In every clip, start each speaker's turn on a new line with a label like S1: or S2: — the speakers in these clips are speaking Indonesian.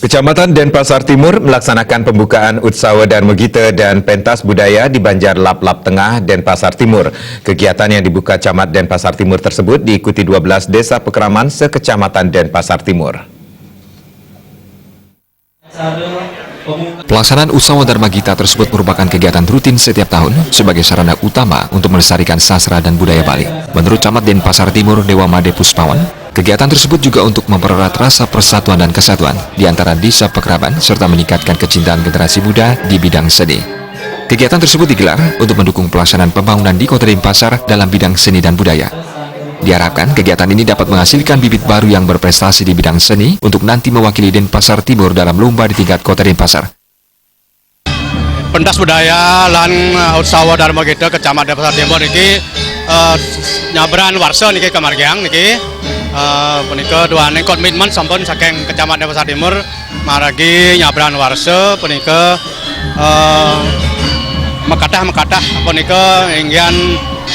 S1: Kecamatan Denpasar Timur melaksanakan pembukaan Utsawa Dharma Gita dan pentas budaya di Banjar Lap-Lap Tengah, Denpasar Timur. Kegiatan yang dibuka Camat Denpasar Timur tersebut diikuti 12 desa pekeraman sekecamatan Denpasar Timur.
S2: Pelaksanaan Utsawa Dharma Gita tersebut merupakan kegiatan rutin setiap tahun sebagai sarana utama untuk melestarikan sastra dan budaya Bali. Menurut Camat Denpasar Timur Dewa Made Puspawan, kegiatan tersebut juga untuk mempererat rasa persatuan dan kesatuan di antara desa pekeraban serta meningkatkan kecintaan generasi muda di bidang seni. Kegiatan tersebut digelar untuk mendukung pelaksanaan pembangunan di Kota Denpasar dalam bidang seni dan budaya. Diharapkan kegiatan ini dapat menghasilkan bibit baru yang berprestasi di bidang seni untuk nanti mewakili Denpasar Timur dalam lomba di tingkat Kota Denpasar.
S3: Pentas budaya lan Utsawa Dharma Gita Kecamatan Denpasar Timur niki nyabran warsa niki kemargiang niki punika duane komitmen sampun saking Kecamatan Denpasar Timur maragi nyabran warsa punika mekadah punika inggian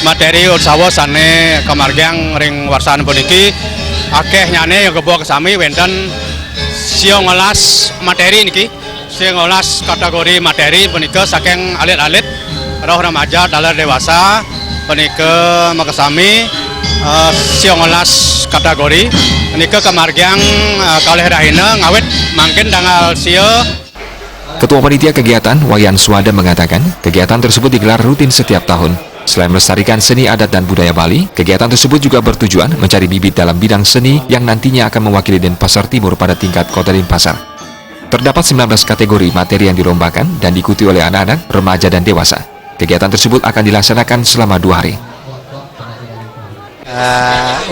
S3: materi Utsawa sane kemargiang ring warsaan puniki akeh nyane yang kebawa kesami wenten 19 materi niki 19 kategori materi punika saking alit-alit roh remaja dalam dewasa punika makasami 19 kategori punika kemargiang kalih rahina ngawit mangkin tanggal sio.
S2: Ketua Panitia Kegiatan Wayan Swada mengatakan kegiatan tersebut digelar rutin setiap tahun. Selain melestarikan seni adat dan budaya Bali, kegiatan tersebut juga bertujuan mencari bibit dalam bidang seni yang nantinya akan mewakili Denpasar Timur pada tingkat Kota Denpasar. Terdapat 19 kategori materi yang dilombakan dan diikuti oleh anak-anak, remaja, dan dewasa. Kegiatan tersebut akan dilaksanakan selama 2 hari.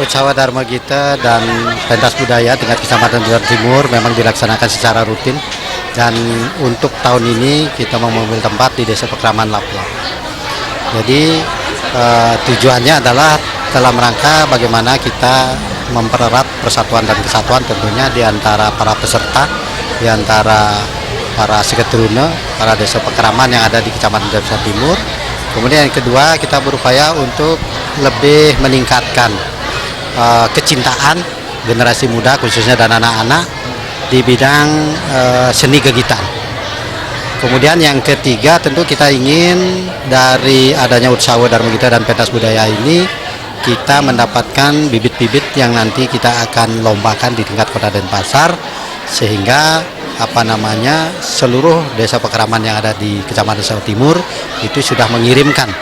S4: Utsawa Dharma Gita dan pentas budaya tingkat Kecamatan Denpasar Timur memang dilaksanakan secara rutin, dan untuk tahun ini kita mau mengambil tempat di Desa Pekeraman Lap-Lap. Jadi tujuannya adalah dalam rangka bagaimana kita mempererat persatuan dan kesatuan tentunya di antara para peserta, di antara para seketuruna, para desa pekeraman yang ada di Kecamatan Denpasar Timur. Kemudian yang kedua, kita berupaya untuk lebih meningkatkan kecintaan generasi muda khususnya dan anak-anak di bidang seni kegiatan. Kemudian yang ketiga, tentu kita ingin dari adanya Utsawa Dharma Gita dan pentas budaya ini kita mendapatkan bibit-bibit yang nanti kita akan lombakan di tingkat Kota Denpasar, sehingga seluruh desa pekeraman yang ada di Kecamatan Denpasar Timur itu sudah mengirimkan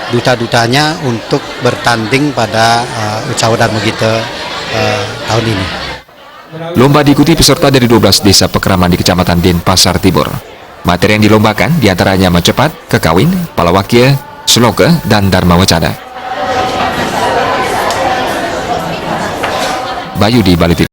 S4: duta-dutanya untuk bertanding pada Utsawa Dharma Gita tahun ini.
S2: Lomba diikuti peserta dari 12 desa pekeraman di Kecamatan Denpasar Timur. Materi yang dilombakan diantaranya Macepat, Kekawin, Palawakya, Sloka, dan Dharma Wacana. Bayu di Bali TV.